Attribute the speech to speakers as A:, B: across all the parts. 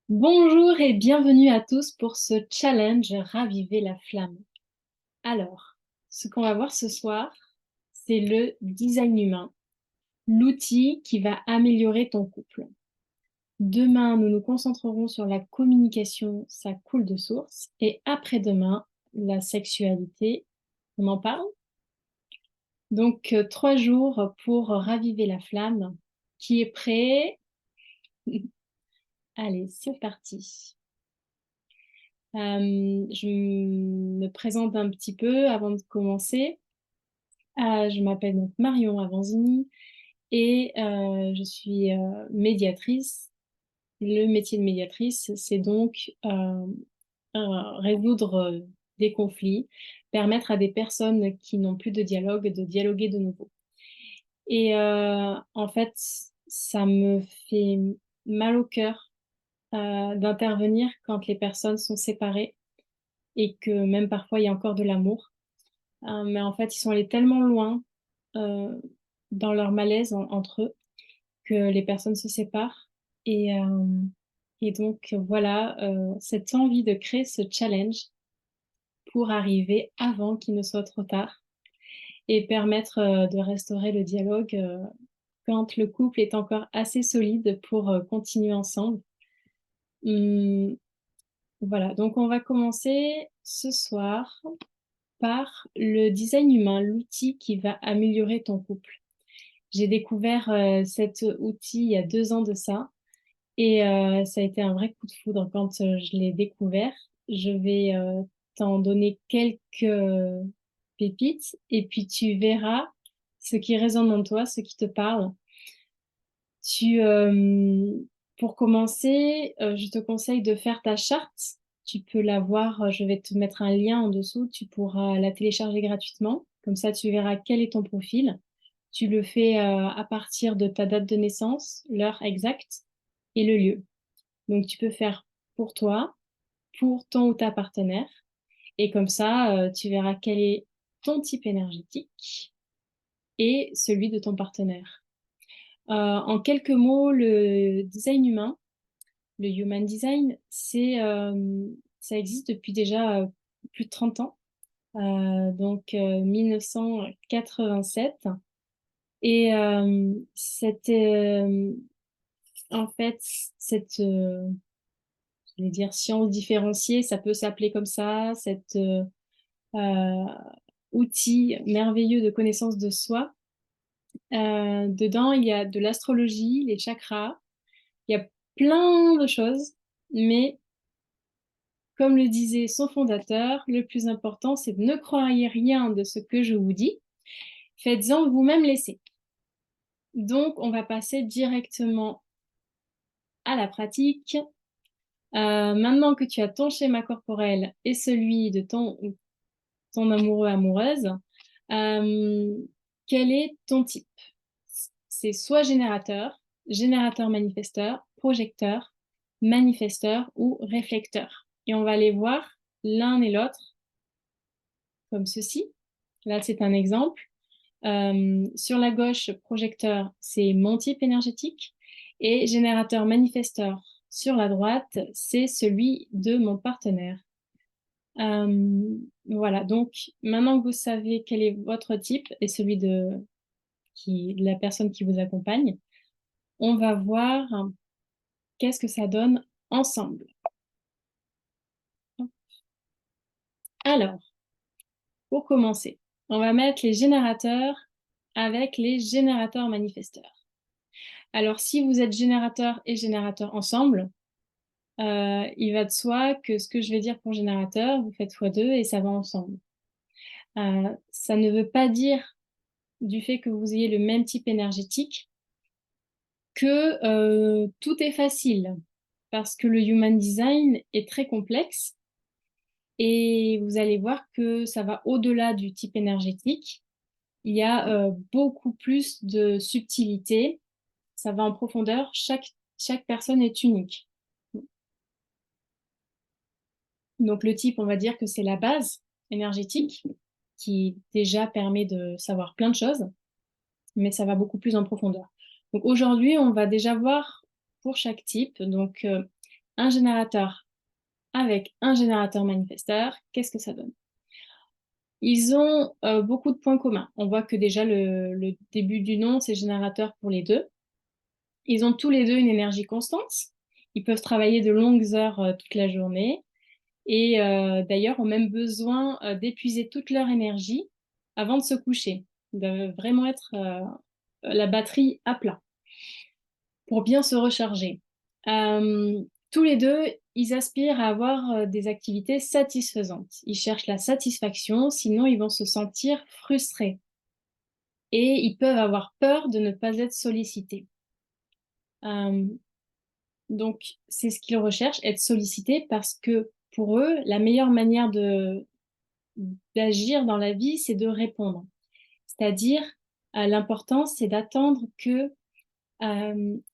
A: Bonjour et bienvenue à tous pour ce challenge Raviver la flamme. Alors, ce qu'on va voir ce soir, c'est le design humain, l'outil qui va améliorer ton couple. Demain, nous nous concentrerons sur la communication, ça coule de source. Et après-demain, la sexualité, on en parle. Donc, 3 jours pour raviver la flamme. Qui est prêt? Allez, c'est parti. Je me présente un petit peu avant de commencer. Je m'appelle donc Marion Avanzini et je suis médiatrice. Le métier de médiatrice, c'est donc résoudre des conflits, permettre à des personnes qui n'ont plus de dialogue de dialoguer de nouveau. Et en fait, ça me fait mal au cœur d'intervenir quand les personnes sont séparées et que même parfois il y a encore de l'amour. Mais en fait, ils sont allés tellement loin euh, dans leur malaise entre eux que les personnes se séparent. Et, euh, et donc, voilà, cette envie de créer ce challenge pour arriver avant qu'il ne soit trop tard et permettre de restaurer le dialogue quand le couple est encore assez solide pour continuer ensemble. Hum, voilà, donc on va commencer ce soir par le design humain, l'outil qui va améliorer ton couple. J'ai découvert cet outil il y a 2 ans de ça et ça a été un vrai coup de foudre quand je l'ai découvert. Je vais t'en donner quelques pépites et puis tu verras ce qui résonne en toi, ce qui te parle. Tu, pour commencer, je te conseille de faire ta charte. Tu peux la voir, je vais te mettre un lien en dessous, tu pourras la télécharger gratuitement. Comme ça, tu verras quel est ton profil. Tu le fais à partir de ta date de naissance, l'heure exacte et le lieu. Donc, tu peux faire pour toi, pour ton ou ta partenaire. Et comme ça, tu verras quel est ton type énergétique et celui de ton partenaire. En quelques mots, le design humain, le human design, ça existe depuis déjà plus de 30 ans, donc 1987. Et en fait, cette, je vais dire, science différenciée, ça peut s'appeler comme ça, cet outil merveilleux de connaissance de soi. Dedans, il y a de l'astrologie, les chakras, il y a plein de choses, mais comme le disait son fondateur, le plus important, c'est de ne croyez rien de ce que je vous dis, faites-en vous-même l'essai. Donc, on va passer directement à la pratique. Maintenant que tu as ton schéma corporel et celui de ton amoureux, amoureuse, euh, quel est ton type? C'est soit générateur, générateur manifesteur, projecteur, manifesteur ou réflecteur. Et on va les voir l'un et l'autre comme ceci. Là, c'est un exemple. Sur la gauche, projecteur, c'est mon type énergétique. Et générateur manifesteur, sur la droite, c'est celui de mon partenaire. Voilà, donc maintenant que vous savez quel est votre type et celui de la personne qui vous accompagne, on va voir qu'est-ce que ça donne ensemble. Alors, pour commencer, on va mettre les générateurs avec les générateurs manifesteurs. Alors, si vous êtes générateur et générateur ensemble, il va de soi que ce que je vais dire pour générateur, vous faites x2 et ça va ensemble. Ça ne veut pas dire du fait que vous ayez le même type énergétique que tout est facile, parce que le human design est très complexe et vous allez voir que ça va au-delà du type énergétique. Il y a beaucoup plus de subtilité, ça va en profondeur, chaque personne est unique. Donc le type, on va dire que c'est la base énergétique qui déjà permet de savoir plein de choses, mais ça va beaucoup plus en profondeur. Donc aujourd'hui, on va déjà voir pour chaque type. Donc un générateur avec un générateur manifesteur, qu'est-ce que ça donne? Ils ont beaucoup de points communs. On voit que déjà le début du nom, c'est générateur pour les deux. Ils ont tous les deux une énergie constante. Ils peuvent travailler de longues heures toute la journée et d'ailleurs ont même besoin d'épuiser toute leur énergie avant de se coucher. Ils doivent vraiment être la batterie à plat pour bien se recharger. Tous les deux, ils aspirent à avoir des activités satisfaisantes. Ils cherchent la satisfaction, sinon ils vont se sentir frustrés. Et ils peuvent avoir peur de ne pas être sollicités. Euh, donc, c'est ce qu'ils recherchent, être sollicités, parce que pour eux, la meilleure manière d'agir dans la vie, c'est de répondre. C'est-à-dire, l'important, c'est d'attendre que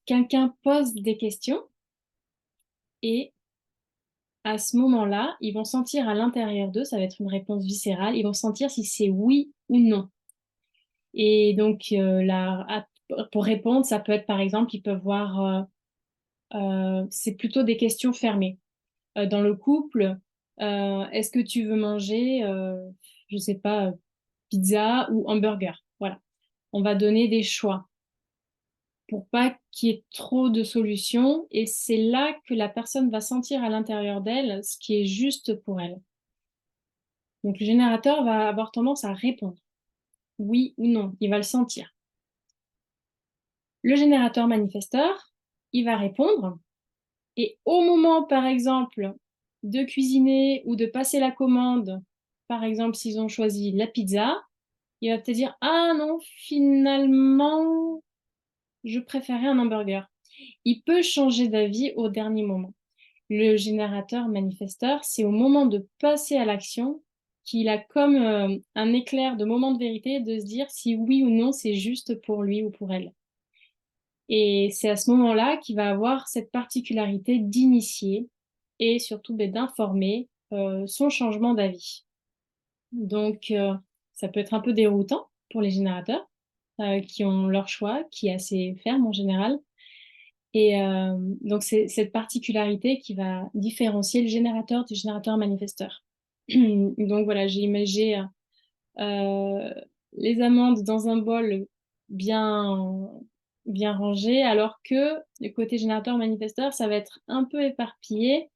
A: quelqu'un pose des questions et à ce moment-là, ils vont sentir à l'intérieur d'eux, ça va être une réponse viscérale, ils vont sentir si c'est oui ou non. Et donc, pour répondre, ça peut être par exemple, ils peuvent voir, c'est plutôt des questions fermées. Dans le couple, est-ce que tu veux manger, je sais pas, pizza ou hamburger? Voilà. On va donner des choix pour pas qu'il y ait trop de solutions. Et c'est là que la personne va sentir à l'intérieur d'elle ce qui est juste pour elle. Donc le générateur va avoir tendance à répondre, oui ou non, il va le sentir. Le générateur manifesteur, il va répondre, et au moment, par exemple, de cuisiner ou de passer la commande, par exemple, s'ils ont choisi la pizza, il va peut-être dire, ah non, finalement, je préférais un hamburger. Il peut changer d'avis au dernier moment. Le générateur manifesteur, c'est au moment de passer à l'action qu'il a comme un éclair de moment de vérité de se dire si oui ou non c'est juste pour lui ou pour elle. Et c'est à ce moment-là qu'il va avoir cette particularité d'initier et surtout d'informer son changement d'avis. Donc, ça peut être un peu déroutant pour les générateurs qui ont leur choix, qui est assez ferme en général. Et donc, c'est cette particularité qui va différencier le générateur du générateur manifesteur. Donc, voilà, j'ai imagé euh, les amandes dans un bol bien, bien rangé, alors que le côté générateur manifesteur, ça va être un peu éparpillé.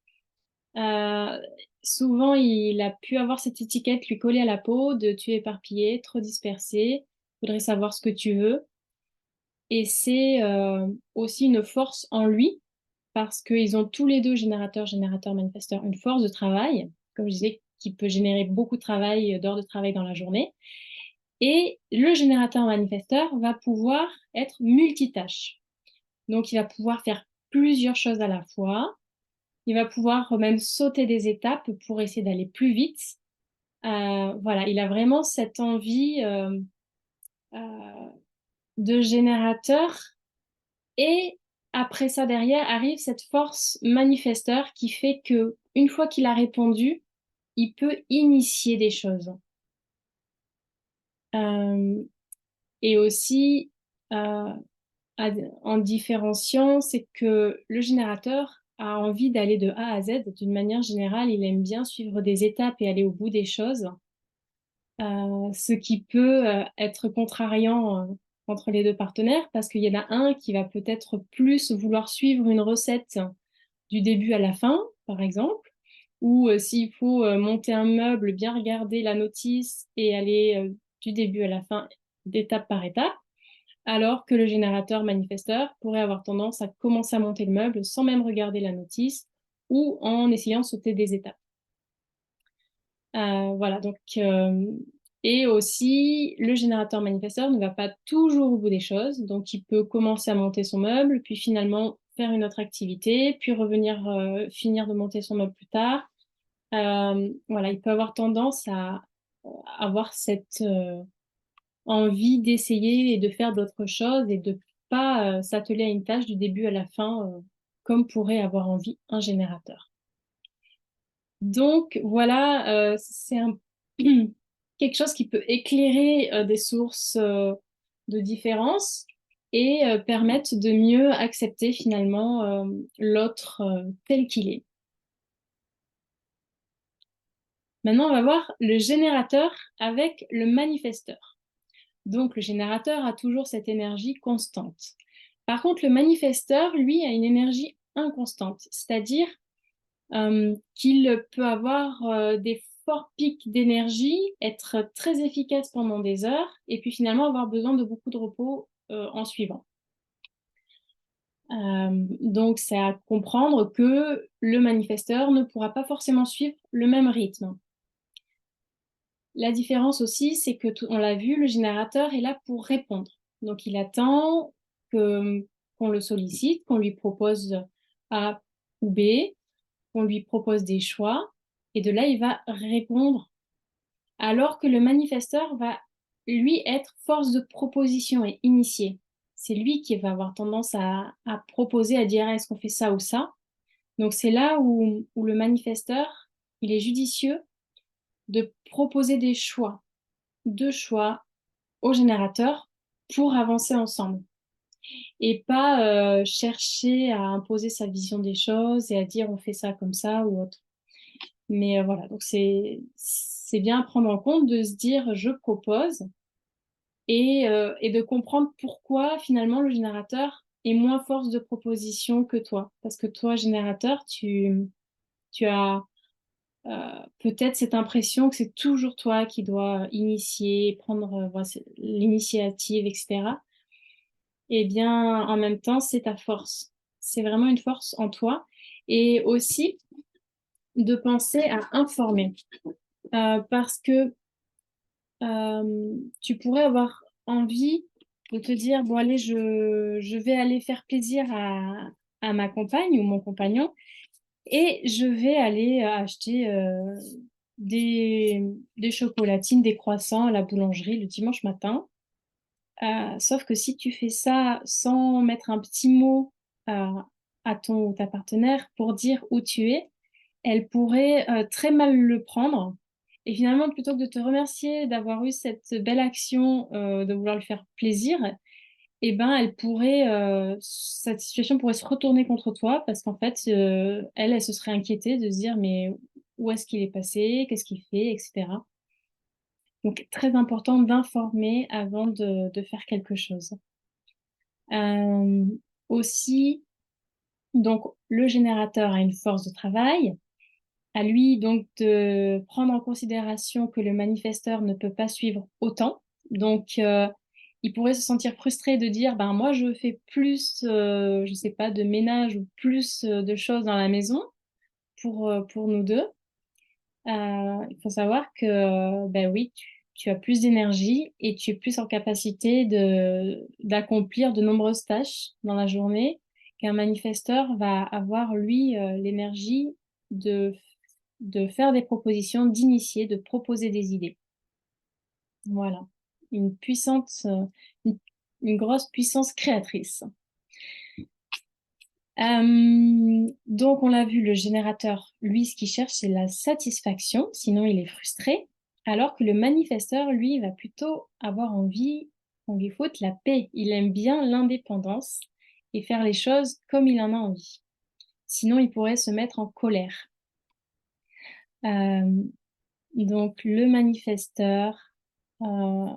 A: Euh, Souvent, il a pu avoir cette étiquette lui coller à la peau de tu es éparpillé, trop dispersé, faudrait savoir ce que tu veux. Et c'est aussi une force en lui parce qu'ils ont tous les deux, générateur, manifesteur, une force de travail, comme je disais, qui peut générer beaucoup de travail, d'heures de travail dans la journée. Et le générateur manifesteur va pouvoir être multitâche. Donc, il va pouvoir faire plusieurs choses à la fois. Il va pouvoir même sauter des étapes pour essayer d'aller plus vite. Voilà, il a vraiment cette envie euh, de générateur. Et après ça, derrière, arrive cette force manifesteur qui fait que une fois qu'il a répondu, il peut initier des choses. Euh, et aussi, euh, en différenciant, c'est que le générateur a envie d'aller de A à Z. D'une manière générale, il aime bien suivre des étapes et aller au bout des choses, ce qui peut être contrariant entre les deux partenaires parce qu'il y en a un qui va peut-être plus vouloir suivre une recette du début à la fin, par exemple, ou s'il faut monter un meuble, bien regarder la notice et aller du début à la fin, d'étape par étape, alors que le générateur manifesteur pourrait avoir tendance à commencer à monter le meuble sans même regarder la notice ou en essayant de sauter des étapes. Voilà, donc, et aussi, le générateur manifesteur ne va pas toujours au bout des choses, donc il peut commencer à monter son meuble, puis finalement faire une autre activité, puis revenir finir de monter son meuble plus tard. Voilà, il peut avoir tendance à avoir cette envie d'essayer et de faire d'autres choses et de pas s'atteler à une tâche du début à la fin, comme pourrait avoir envie un générateur. Donc voilà, c'est quelque chose qui peut éclairer des sources de différence. et permettent de mieux accepter finalement l'autre tel qu'il est. Maintenant, on va voir le générateur avec le manifesteur. Donc, le générateur a toujours cette énergie constante. Par contre, le manifesteur, lui, a une énergie inconstante, c'est-à-dire qu'il peut avoir des forts pics d'énergie, être très efficace pendant des heures, et puis finalement avoir besoin de beaucoup de repos en suivant. Donc, c'est à comprendre que le manifesteur ne pourra pas forcément suivre le même rythme. La différence aussi, c'est que, on l'a vu, le générateur est là pour répondre. Donc, il attend qu'on le sollicite, qu'on lui propose A ou B, qu'on lui propose des choix, et de là, il va répondre. Alors que le manifesteur va, lui, être force de proposition et initié. C'est lui qui va avoir tendance à proposer, à dire est-ce qu'on fait ça ou ça. Donc, c'est là où le manifesteur, il est judicieux de proposer des choix, deux choix au générateur pour avancer ensemble et pas chercher à imposer sa vision des choses et à dire on fait ça comme ça ou autre. Mais voilà, donc c'est bien à prendre en compte de se dire je propose et de comprendre pourquoi finalement le générateur est moins force de proposition que toi. Parce que toi, générateur, tu as peut-être cette impression que c'est toujours toi qui dois initier, prendre voilà, l'initiative, etc. Eh bien, en même temps, c'est ta force. C'est vraiment une force en toi. Et aussi de penser à informer. Parce que tu pourrais avoir envie de te dire, bon, allez, je vais aller faire plaisir à ma compagne ou mon compagnon et je vais aller acheter des chocolatines, des croissants à la boulangerie le dimanche matin. Sauf que si tu fais ça sans mettre un petit mot à ton ou ta partenaire pour dire où tu es, elle pourrait très mal le prendre. Et finalement, plutôt que de te remercier d'avoir eu cette belle action, de vouloir lui faire plaisir, eh ben, cette situation pourrait se retourner contre toi parce qu'en fait, elle se serait inquiétée de se dire, mais où est-ce qu'il est passé, qu'est-ce qu'il fait, etc. Donc, très important d'informer avant de faire quelque chose. Euh, Aussi, donc, le générateur a une force de travail. À lui, donc, de prendre en considération que le manifesteur ne peut pas suivre autant. Donc, il pourrait se sentir frustré de dire, ben, moi, je fais plus, je sais pas, de ménage ou plus de choses dans la maison pour nous deux. Il faut savoir que, ben oui, tu as plus d'énergie et tu es plus en capacité d'accomplir de nombreuses tâches dans la journée qu'un manifesteur va avoir, lui, l'énergie de, de faire des propositions, d'initier, de proposer des idées. Voilà. Une puissante, une, une grosse puissance créatrice. Donc, on l'a vu, le générateur, lui, ce qu'il cherche, c'est la satisfaction, sinon il est frustré, alors que le manifesteur, lui, va plutôt avoir envie qu'on lui foute la paix. Il aime bien l'indépendance et faire les choses comme il en a envie. Sinon, il pourrait se mettre en colère. Euh, donc, le manifesteur, euh,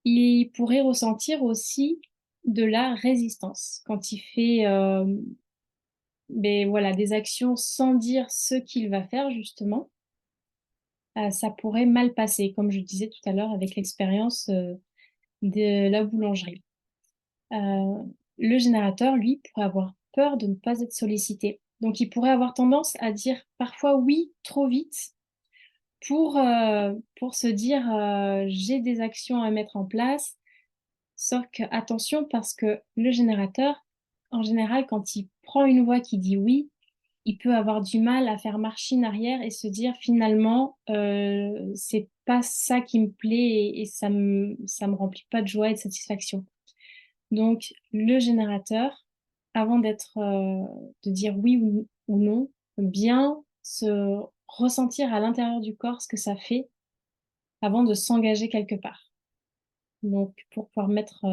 A: il pourrait ressentir aussi de la résistance quand il fait voilà, des actions sans dire ce qu'il va faire, justement. Ça pourrait mal passer, comme je disais tout à l'heure avec l'expérience de la boulangerie. Euh, le générateur, lui, pourrait avoir peur de ne pas être sollicité. Donc, il pourrait avoir tendance à dire parfois oui trop vite pour se dire j'ai des actions à mettre en place. Sauf que attention parce que le générateur, en général, quand il prend une voix qui dit oui, il peut avoir du mal à faire machine arrière et se dire finalement c'est pas ça qui me plaît et ça me remplit pas de joie et de satisfaction. Donc le générateur, avant de dire oui ou non, bien se ressentir à l'intérieur du corps ce que ça fait avant de s'engager quelque part. Donc pour pouvoir mettre,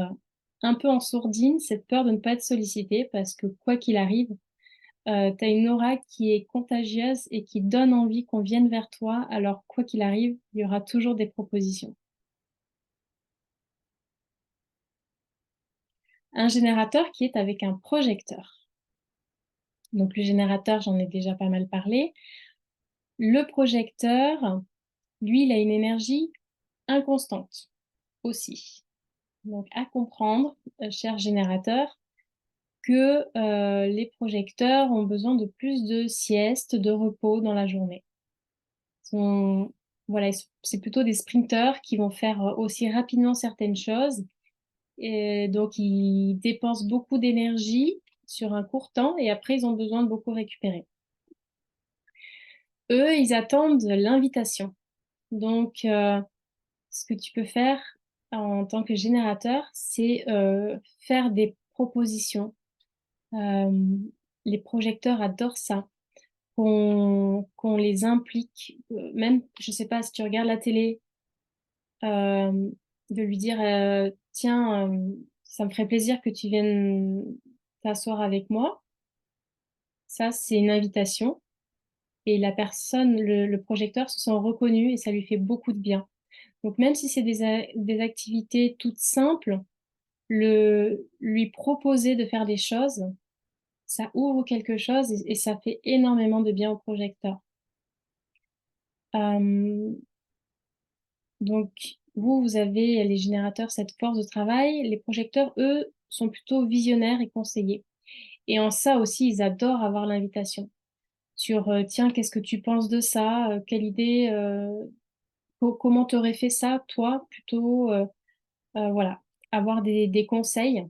A: un peu en sourdine cette peur de ne pas être sollicité parce que quoi qu'il arrive, tu as une aura qui est contagieuse et qui donne envie qu'on vienne vers toi, alors quoi qu'il arrive, il y aura toujours des propositions. Un générateur qui est avec un projecteur. Donc le générateur, j'en ai déjà pas mal parlé. Le projecteur, lui, il a une énergie inconstante aussi. Donc à comprendre, cher générateur, que, les projecteurs ont besoin de plus de sieste, de repos dans la journée. Sont voilà, c'est plutôt des sprinteurs qui vont faire, aussi rapidement certaines choses et donc ils dépensent beaucoup d'énergie sur un court temps et après ils ont besoin de beaucoup récupérer. Eux, ils attendent l'invitation. Donc, ce que tu peux faire en tant que générateur, c'est, faire des propositions. Les projecteurs adorent ça, qu'on les implique, même, je sais pas, si tu regardes la télé, de lui dire, «Tiens, ça me ferait plaisir que tu viennes t'asseoir avec moi». Ça, c'est une invitation et la personne, le projecteur se sent reconnu et ça lui fait beaucoup de bien. Donc même si c'est des activités toutes simples, lui proposer de faire des choses, ça ouvre quelque chose et ça fait énormément de bien au projecteur. Euh, donc vous avez les générateurs cette force de travail. Les projecteurs, eux, sont plutôt visionnaires et conseillers. Et en ça aussi, ils adorent avoir l'invitation. Sur tiens, qu'est-ce que tu penses de ça? Quelle idée? Comment t'aurais fait ça, toi, plutôt? Voilà, avoir des conseils.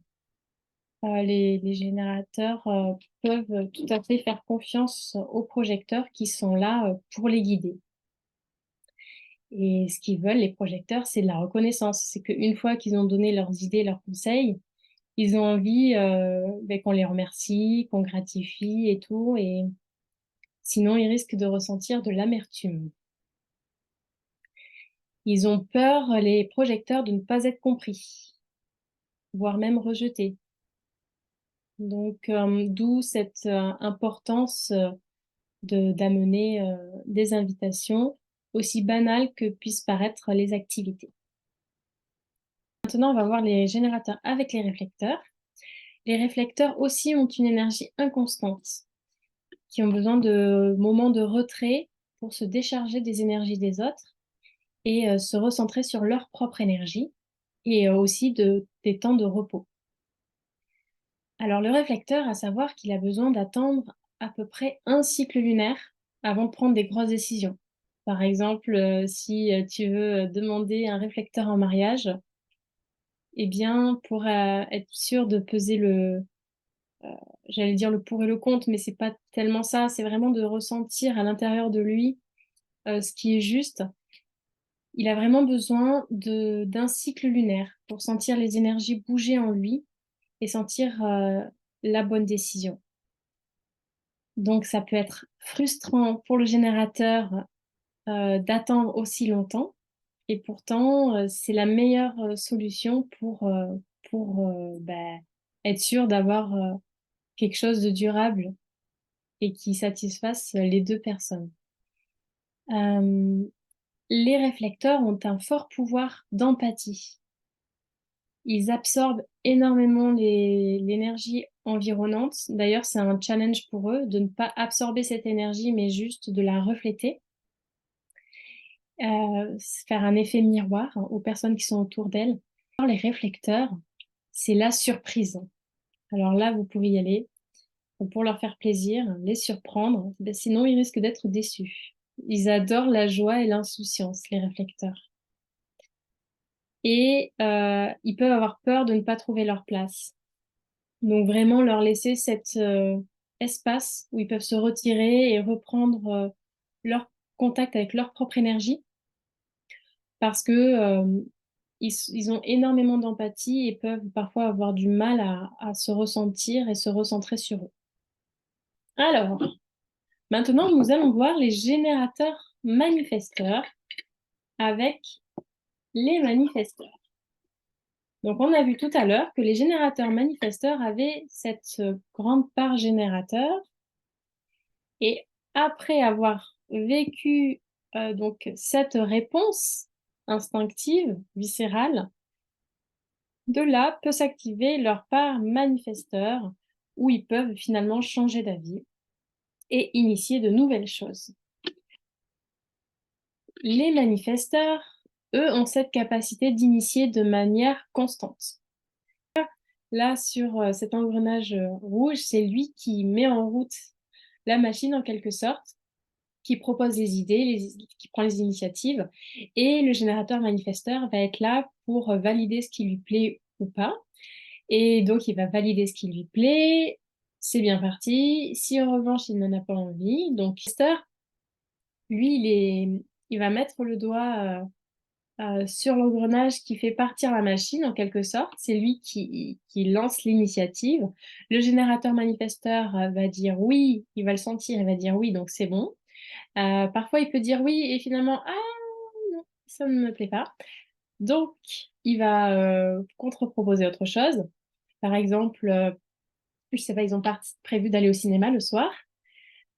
A: Les générateurs peuvent tout à fait faire confiance aux projecteurs qui sont là pour les guider. Et ce qu'ils veulent, les projecteurs, c'est de la reconnaissance. C'est qu'une fois qu'ils ont donné leurs idées, leurs conseils, ils ont envie ben, qu'on les remercie, qu'on gratifie et tout. Et sinon, ils risquent de ressentir de l'amertume. Ils ont peur, les projecteurs, de ne pas être compris, voire même rejetés. Donc, d'où cette importance d'amener des invitations, aussi banales que puissent paraître les activités. Maintenant, on va voir les générateurs avec les réflecteurs. Les réflecteurs aussi ont une énergie inconstante, qui ont besoin de moments de retrait pour se décharger des énergies des autres et se recentrer sur leur propre énergie et aussi des temps de repos. Alors le réflecteur, à savoir qu'il a besoin d'attendre à peu près un cycle lunaire avant de prendre des grosses décisions. Par exemple, si tu veux demander un réflecteur en mariage, eh bien, pour être sûr de peser j'allais dire le pour et le contre, mais c'est pas tellement ça, c'est vraiment de ressentir à l'intérieur de lui ce qui est juste. Il a vraiment besoin d'un cycle lunaire pour sentir les énergies bouger en lui et sentir la bonne décision. Donc, ça peut être frustrant pour le générateur d'attendre aussi longtemps. Et pourtant, c'est la meilleure solution pour bah, être sûr d'avoir quelque chose de durable et qui satisfasse les deux personnes. Euh, les réflecteurs ont un fort pouvoir d'empathie. Ils absorbent énormément l'énergie environnante. D'ailleurs, c'est un challenge pour eux de ne pas absorber cette énergie, mais juste de la refléter. Faire un effet miroir aux personnes qui sont autour d'elles. Les réflecteurs, c'est la surprise. Alors là, vous pouvez y aller pour leur faire plaisir, les surprendre, ben sinon ils risquent d'être déçus. Ils adorent la joie et l'insouciance, les réflecteurs. Et ils peuvent avoir peur de ne pas trouver leur place. Donc vraiment leur laisser cet espace où ils peuvent se retirer et reprendre leur contact avec leur propre énergie parce que ils ont énormément d'empathie et peuvent parfois avoir du mal à se ressentir et se recentrer sur eux. Alors, maintenant, nous allons voir les générateurs manifesteurs avec les manifesteurs. Donc, on a vu tout à l'heure que les générateurs manifesteurs avaient cette grande part générateur. Et après avoir vécu donc cette réponse instinctive, viscérale, de là peut s'activer leur part manifesteur, où ils peuvent finalement changer d'avis et initier de nouvelles choses. Les manifesteurs, eux, ont cette capacité d'initier de manière constante. Là, sur cet engrenage rouge, c'est lui qui met en route la machine en quelque sorte, qui propose les idées, qui prend les initiatives, et le générateur manifesteur va être là pour valider ce qui lui plaît ou pas. Et donc, il va valider ce qui lui plaît, c'est bien parti. Si en revanche, il n'en a pas envie, donc lui, il va mettre le doigt sur l'engrenage qui fait partir la machine, en quelque sorte. C'est lui qui lance l'initiative. Le générateur manifesteur va dire oui, il va le sentir, il va dire oui, donc c'est bon. Parfois, il peut dire oui et finalement, ah non, ça ne me plaît pas. Donc, il va contre-proposer autre chose. Par exemple, je sais pas, ils ont prévu d'aller au cinéma le soir.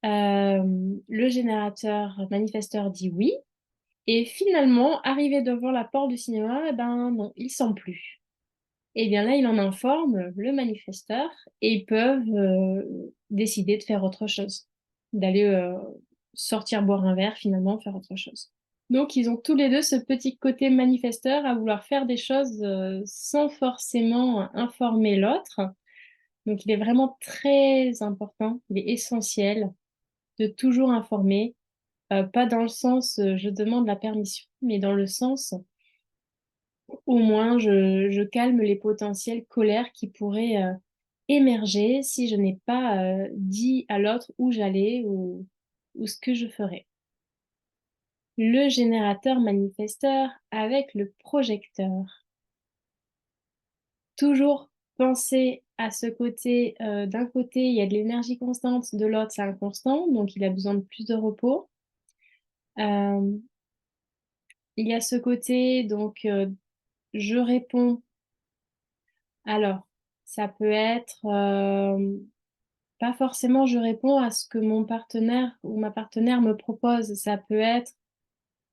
A: Le générateur manifesteur dit oui. Et finalement, arrivé devant la porte du cinéma, eh ben non, il sent plus. Et bien là, il en informe le manifesteur et ils peuvent décider de faire autre chose, d'aller sortir boire un verre, finalement, faire autre chose. Donc, ils ont tous les deux ce petit côté manifesteur à vouloir faire des choses sans forcément informer l'autre. Donc, il est vraiment très important, il est essentiel de toujours informer, pas dans le sens je demande la permission, mais dans le sens au moins je calme les potentielles colères qui pourraient émerger si je n'ai pas dit à l'autre où j'allais ou ce que je ferais. Le générateur manifesteur avec le projecteur. Toujours penser à ce côté, d'un côté, il y a de l'énergie constante, de l'autre, c'est inconstant, donc il a besoin de plus de repos. Euh, il y a ce côté, donc, je réponds. Alors, ça peut être, pas forcément je réponds à ce que mon partenaire ou ma partenaire me propose. Ça peut être,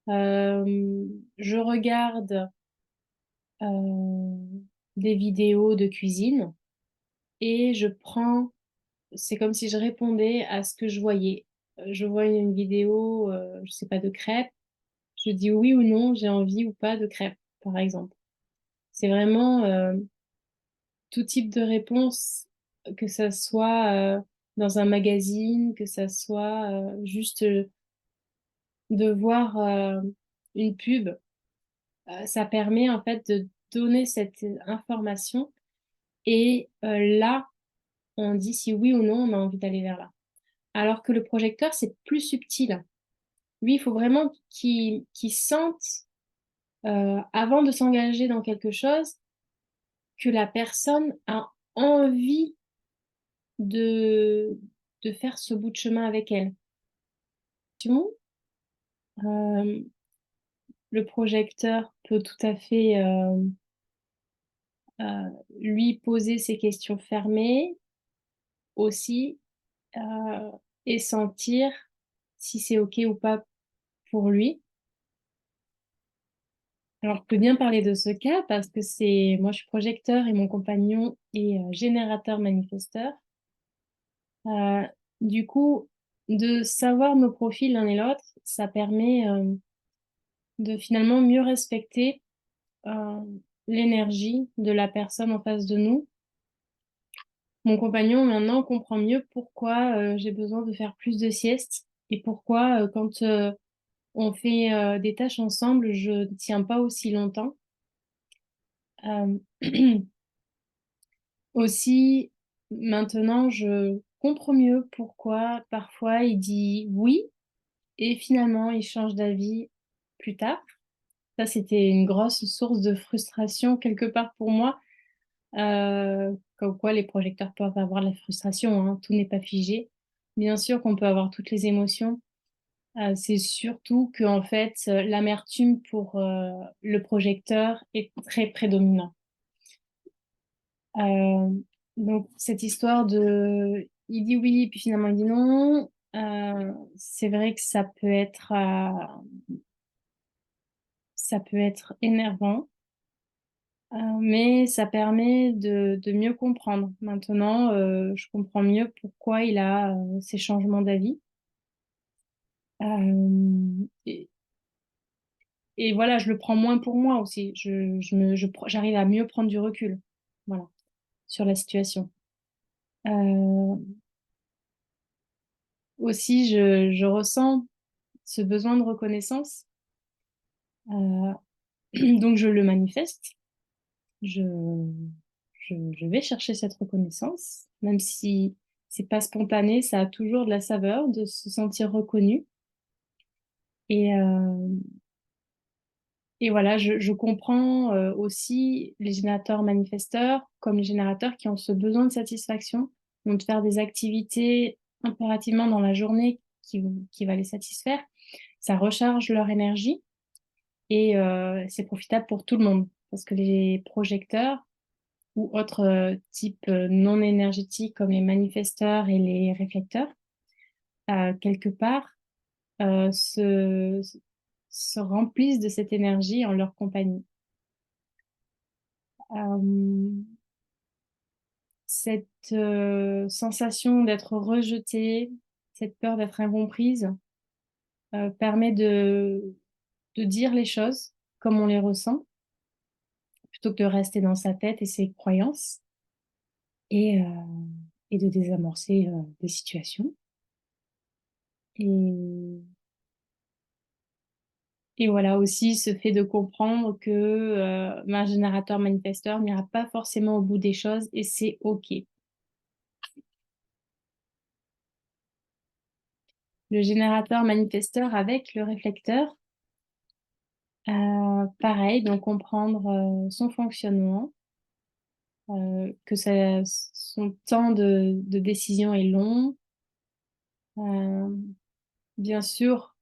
A: je regarde euh, des vidéos de cuisine et je prends, c'est comme si je répondais à ce que je voyais. Je vois une vidéo, je sais pas, de crêpes, je dis oui ou non, j'ai envie ou pas de crêpes, par exemple. C'est vraiment tout type de réponse, que ça soit dans un magazine, que ça soit juste de voir une pub. Ça permet en fait de donner cette information et là, on dit si oui ou non on a envie d'aller vers là. Alors que le projecteur, c'est plus subtil. Lui, il faut vraiment qu'il sente, avant de s'engager dans quelque chose, que la personne a envie de, de faire ce bout de chemin avec elle. Euh, le projecteur peut tout à fait euh, lui poser ses questions fermées aussi euh, et sentir si c'est OK ou pas pour lui. Alors, je peux bien parler de ce cas parce que moi, je suis projecteur et mon compagnon est générateur manifesteur. Euh, du coup, de savoir nos profils l'un et l'autre, ça permet de finalement mieux respecter euh, l'énergie de la personne en face de nous. Mon compagnon maintenant comprend mieux pourquoi j'ai besoin de faire plus de siestes et pourquoi quand on fait des tâches ensemble, je ne tiens pas aussi longtemps. Euh, Aussi, maintenant, je comprends mieux pourquoi parfois il dit oui et finalement il change d'avis plus tard. Ça, c'était une grosse source de frustration quelque part pour moi. Comme quoi les projecteurs peuvent avoir de la frustration, hein. Tout n'est pas figé. Bien sûr qu'on peut avoir toutes les émotions. C'est surtout que en fait, l'amertume pour le projecteur est très prédominant. Euh, donc, cette histoire de il dit oui, puis finalement il dit non, c'est vrai que ça peut être énervant, mais ça permet de mieux comprendre. Maintenant, je comprends mieux pourquoi il a ces changements d'avis. Et, et voilà, je le prends moins pour moi aussi. J'arrive à mieux prendre du recul, voilà, sur la situation. Euh, Aussi, je ressens ce besoin de reconnaissance, euh, donc je le manifeste. Je, je vais chercher cette reconnaissance, même si c'est pas spontané, ça a toujours de la saveur de se sentir reconnu. Et, euh, et voilà, je comprends aussi les générateurs manifesteurs comme les générateurs qui ont ce besoin de satisfaction, vont de faire des activités impérativement dans la journée qui va les satisfaire. Ça recharge leur énergie et c'est profitable pour tout le monde parce que les projecteurs ou autres types non énergétiques comme les manifesteurs et les réflecteurs, quelque part, euh, se, se remplissent de cette énergie en leur compagnie. Euh, cette sensation d'être rejetée, cette peur d'être incomprise, permet de dire les choses comme on les ressent, plutôt que de rester dans sa tête et ses croyances, et, euh, et de désamorcer des situations. Et, et voilà aussi ce fait de comprendre que un générateur manifesteur n'ira pas forcément au bout des choses et c'est OK. Le générateur manifesteur avec le réflecteur, pareil, donc comprendre son fonctionnement, son temps de décision est long. Euh, Bien sûr,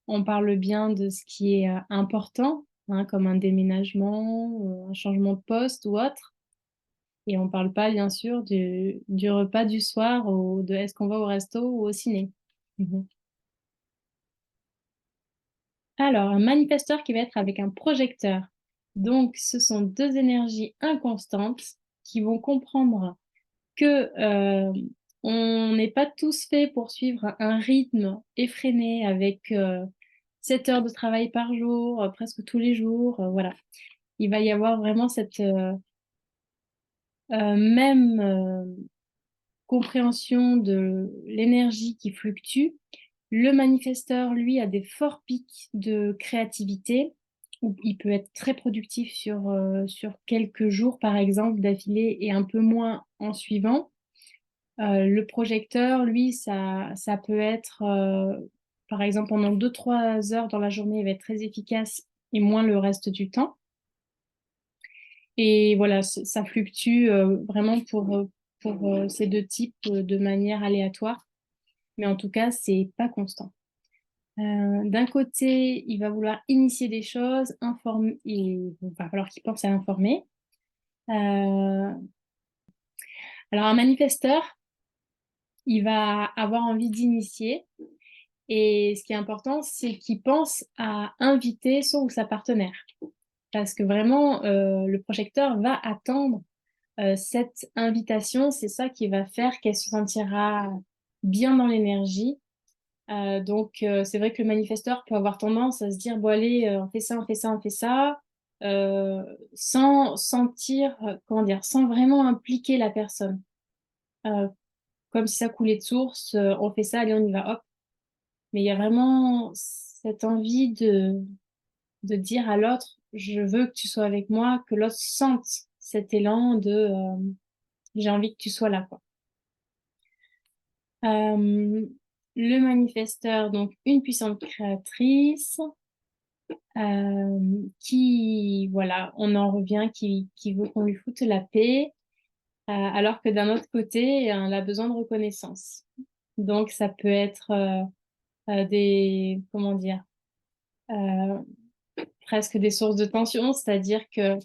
A: on parle bien de ce qui est important, hein, comme un déménagement, un changement de poste ou autre. Et on parle pas, bien sûr, du repas du soir ou de est-ce qu'on va au resto ou au ciné. Mhm. Alors, un manifesteur qui va être avec un projecteur. Donc, ce sont deux énergies inconstantes qui vont comprendre que on n'est pas tous faits pour suivre un rythme effréné avec 7 heures de travail par jour, presque tous les jours. Voilà. Il va y avoir vraiment cette même compréhension de l'énergie qui fluctue. Le manifesteur, lui, a des forts pics de créativité où il peut être très productif sur quelques jours, par exemple, d'affilée et un peu moins en suivant. Le projecteur, lui, ça peut être, par exemple, pendant 2-3 heures dans la journée, il va être très efficace et moins le reste du temps. Et voilà, ça fluctue vraiment pour ces deux types de manière aléatoire. Mais en tout cas, c'est pas constant. D'un côté, il va vouloir initier des choses, informer, il va falloir qu'il pense à informer. Euh, alors, un manifesteur, il va avoir envie d'initier. Et ce qui est important, c'est qu'il pense à inviter son ou sa partenaire. Parce que vraiment, le projecteur va attendre cette invitation. C'est ça qui va faire qu'elle se sentira bien dans l'énergie. C'est vrai que le manifesteur peut avoir tendance à se dire, bon allez, on fait ça, on fait ça, on fait ça, sans sentir, comment dire, sans vraiment impliquer la personne. Euh, Comme si ça coulait de source, on fait ça, allez, on y va, hop. Mais il y a vraiment cette envie de dire à l'autre, je veux que tu sois avec moi, que l'autre sente cet élan de j'ai envie que tu sois là, quoi. Euh, le manifesteur, donc une puissante créatrice, voilà, on en revient, qui veut qu'on lui foute la paix, alors que d'un autre côté, elle a besoin de reconnaissance. Donc ça peut être comment dire, euh, presque des sources de tension, c'est-à-dire que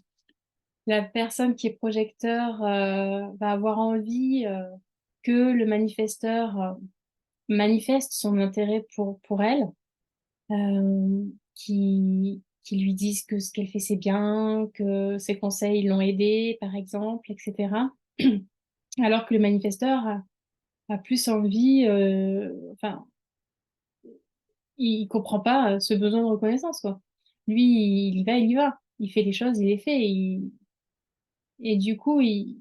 A: la personne qui est projecteur va avoir envie que le manifesteur manifeste son intérêt pour elle, qui lui dise que ce qu'elle fait c'est bien, que ses conseils l'ont aidé, par exemple, etc. Alors que le manifesteur a plus envie, enfin, il comprend pas ce besoin de reconnaissance, quoi. Lui, il y va, il y va. Il fait les choses, il les fait. Et du coup, il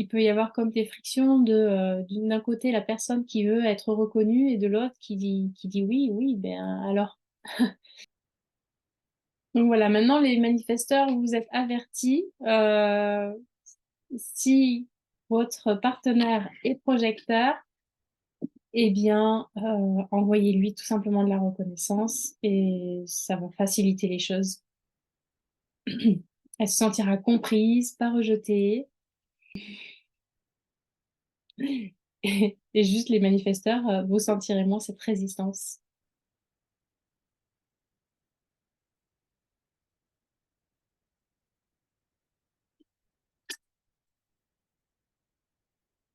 A: peut y avoir comme des frictions d'un côté la personne qui veut être reconnue et de l'autre qui dit oui, oui, ben alors. Donc voilà, maintenant les manifesteurs, vous êtes avertis. Si votre partenaire est projecteur, eh bien, envoyez-lui tout simplement de la reconnaissance et ça va faciliter les choses. Elle se sentira comprise, pas rejetée. Et juste les manifesteurs, vous sentirez moins cette résistance.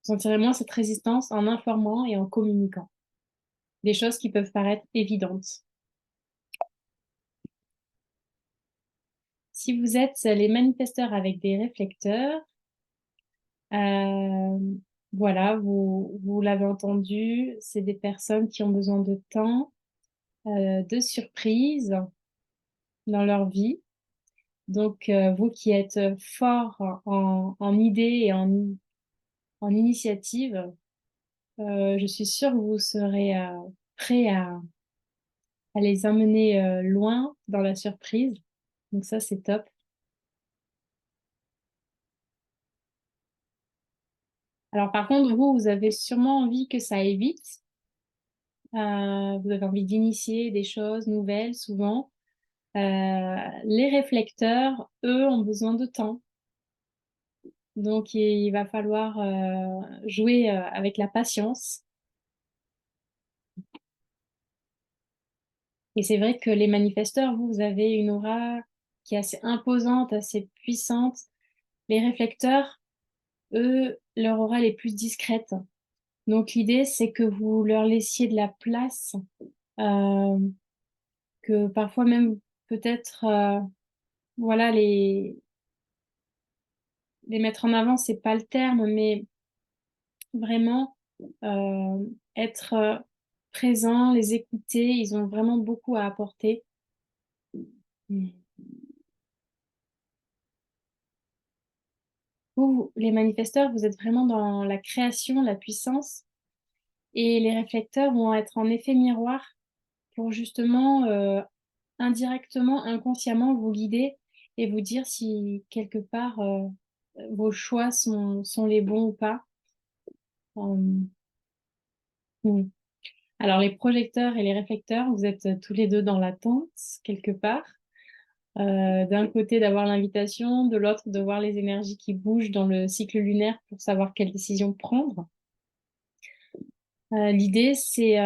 A: Vous sentirez moins cette résistance en informant et en communiquant. Des choses qui peuvent paraître évidentes. Si vous êtes les manifesteurs avec des réflecteurs, euh, voilà, vous l'avez entendu, c'est des personnes qui ont besoin de temps, de surprises dans leur vie. Donc, vous qui êtes fort en idées et en initiative, je suis sûre que vous serez prêt à les emmener loin dans la surprise. Donc ça, c'est top. Alors par contre, vous avez sûrement envie que ça aille vite. Vous avez envie d'initier des choses nouvelles, souvent. Les réflecteurs, eux, ont besoin de temps. Donc il va falloir jouer avec la patience. Et c'est vrai que les manifesteurs, vous avez une aura qui est assez imposante, assez puissante. Les réflecteurs, eux, leur aura elle est plus discrète. Donc l'idée, c'est que vous leur laissiez de la place, euh, que parfois même peut-être, voilà, les mettre en avant, c'est pas le terme, mais vraiment euh, être présent, les écouter, ils ont vraiment beaucoup à apporter. Vous, les manifesteurs, vous êtes vraiment dans la création, la puissance, et les réflecteurs vont être en effet miroir pour justement indirectement, inconsciemment vous guider et vous dire si quelque part vos choix sont les bons ou pas. Euh, hmm. Alors les projecteurs et les réflecteurs, vous êtes tous les deux dans l'attente quelque part. D'un côté d'avoir l'invitation, de l'autre de voir les énergies qui bougent dans le cycle lunaire pour savoir quelle décision prendre. L'idée, c'est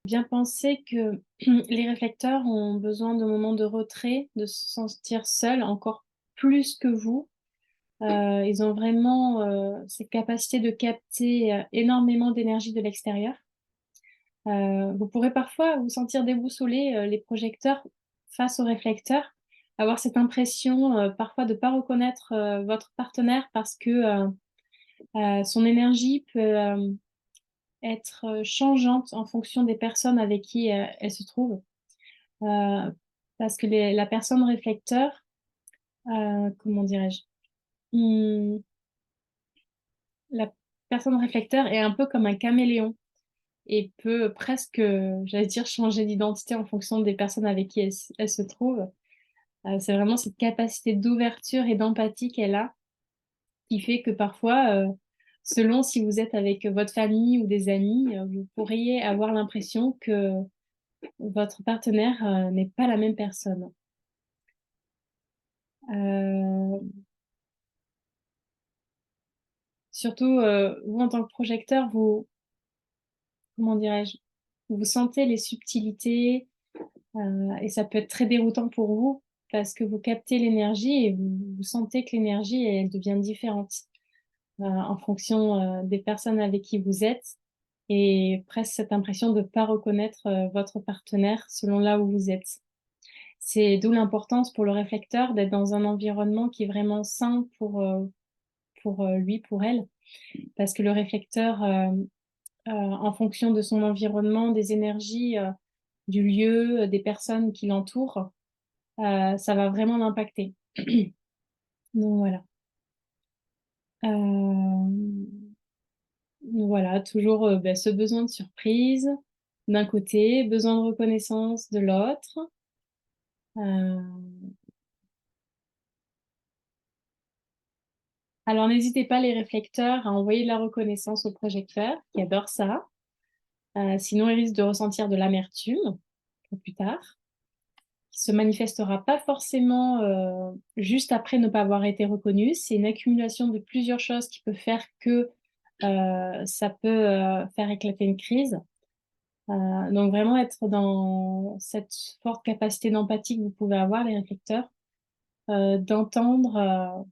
A: bien penser que les réflecteurs ont besoin de moments de retrait, de se sentir seuls encore plus que vous. Ils ont vraiment cette capacité de capter énormément d'énergie de l'extérieur. Vous pourrez parfois vous sentir déboussolé, les projecteurs face aux réflecteurs, avoir cette impression parfois de ne pas reconnaître votre partenaire parce que son énergie peut être changeante en fonction des personnes avec qui elle se trouve. Euh, Parce que la personne réflecteur, comment dirais-je, Hmm, la personne réflecteur est un peu comme un caméléon et peut presque, j'allais dire, changer d'identité en fonction des personnes avec qui elle se trouve. C'est vraiment cette capacité d'ouverture et d'empathie qu'elle a qui fait que parfois, selon si vous êtes avec votre famille ou des amis, vous pourriez avoir l'impression que votre partenaire n'est pas la même personne. Euh, Surtout, vous en tant que projecteur, comment dirais-je, vous sentez les subtilités, Et ça peut être très déroutant pour vous parce que vous captez l'énergie et vous sentez que l'énergie, elle devient différente en fonction des personnes avec qui vous êtes et presque cette impression de ne pas reconnaître votre partenaire selon là où vous êtes. C'est d'où l'importance pour le réflecteur d'être dans un environnement qui est vraiment sain pour lui, pour elle, parce que le réflecteur, en fonction de son environnement, des énergies, du lieu, des personnes qui l'entourent, ça va vraiment l'impacter. Donc voilà. Voilà, toujours ce besoin de surprise d'un côté, besoin de reconnaissance de l'autre. Euh, Alors n'hésitez pas les réflecteurs à envoyer de la reconnaissance au projecteur, qui adore ça. Sinon, il risque de ressentir de l'amertume pour plus tard, qui se manifestera pas forcément juste après ne pas avoir été reconnu. C'est une accumulation de plusieurs choses qui peut faire que ça peut faire éclater une crise. Donc vraiment être dans cette forte capacité d'empathie que vous pouvez avoir, les réflecteurs, d'entendre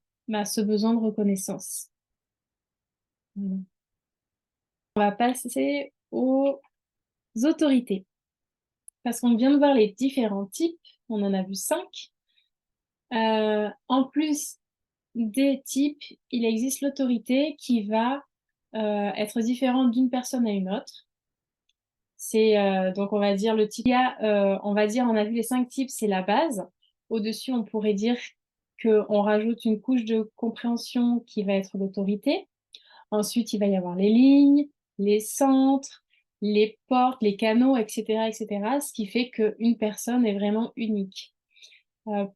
A: ce besoin de reconnaissance. Voilà. On va passer aux autorités. Parce qu'on vient de voir les différents types, on en a vu 5. En plus des types, il existe l'autorité qui va être différente d'une personne à une autre. C'est donc on va dire le type. On va dire, on a vu les 5 types, c'est la base. Au-dessus, on pourrait dire qu'on rajoute une couche de compréhension qui va être l'autorité. Ensuite, il va y avoir les lignes, les centres, les portes, les canaux, etc., etc., ce qui fait qu'une personne est vraiment unique.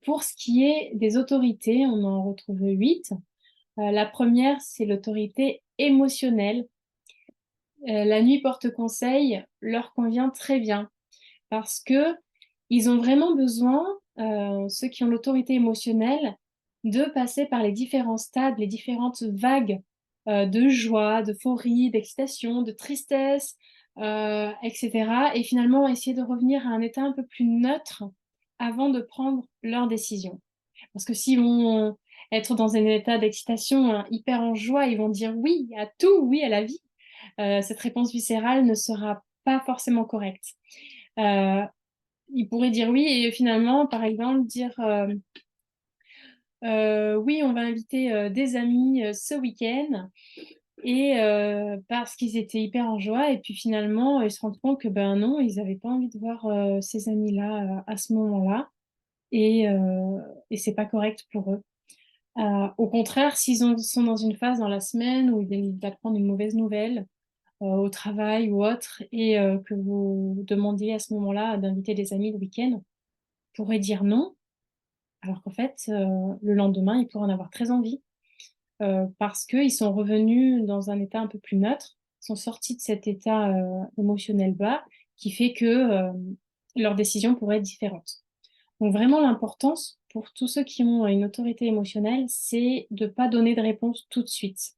A: Pour ce qui est des autorités, on en retrouve 8. La première, c'est l'autorité émotionnelle. La nuit porte conseil leur convient très bien parce que ils ont vraiment besoin, ceux qui ont l'autorité émotionnelle, de passer par les différents stades, les différentes vagues de joie, d'euphorie, d'excitation, de tristesse, etc. Et finalement, essayer de revenir à un état un peu plus neutre avant de prendre leur décision. Parce que s'ils vont être dans un état d'excitation hyper en joie, ils vont dire oui à tout, oui à la vie. Cette réponse viscérale ne sera pas forcément correcte. Ils pourraient dire oui et finalement, par exemple, dire oui, on va inviter des amis ce week-end et parce qu'ils étaient hyper en joie et puis finalement, ils se rendent compte que ben non, ils n'avaient pas envie de voir ces amis-là à ce moment-là et, c'est pas correct pour eux. Au contraire, sont dans une phase dans la semaine où ils viennent d'apprendre une mauvaise nouvelle au travail ou autre, et que vous demandiez à ce moment-là d'inviter des amis le week-end, pourraient dire non, alors qu'en fait, le lendemain, ils pourraient en avoir très envie, parce qu'ils sont revenus dans un état un peu plus neutre, sont sortis de cet état émotionnel bas, qui fait que leur décision pourrait être différente. Donc vraiment, l'importance pour tous ceux qui ont une autorité émotionnelle, c'est de ne pas donner de réponse tout de suite.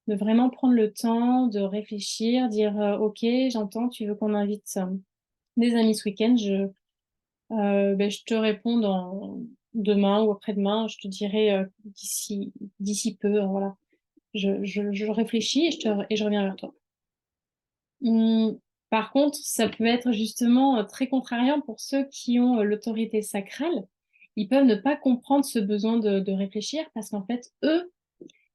A: De vraiment prendre le temps de réfléchir, dire ok, j'entends, tu veux qu'on invite des amis ce week-end, je te réponds demain ou après-demain, je te dirai d'ici peu, voilà. Je réfléchis et je reviens vers toi. Par contre, ça peut être justement très contrariant pour ceux qui ont l'autorité sacrale. Ils peuvent ne pas comprendre ce besoin de réfléchir parce qu'en fait, eux,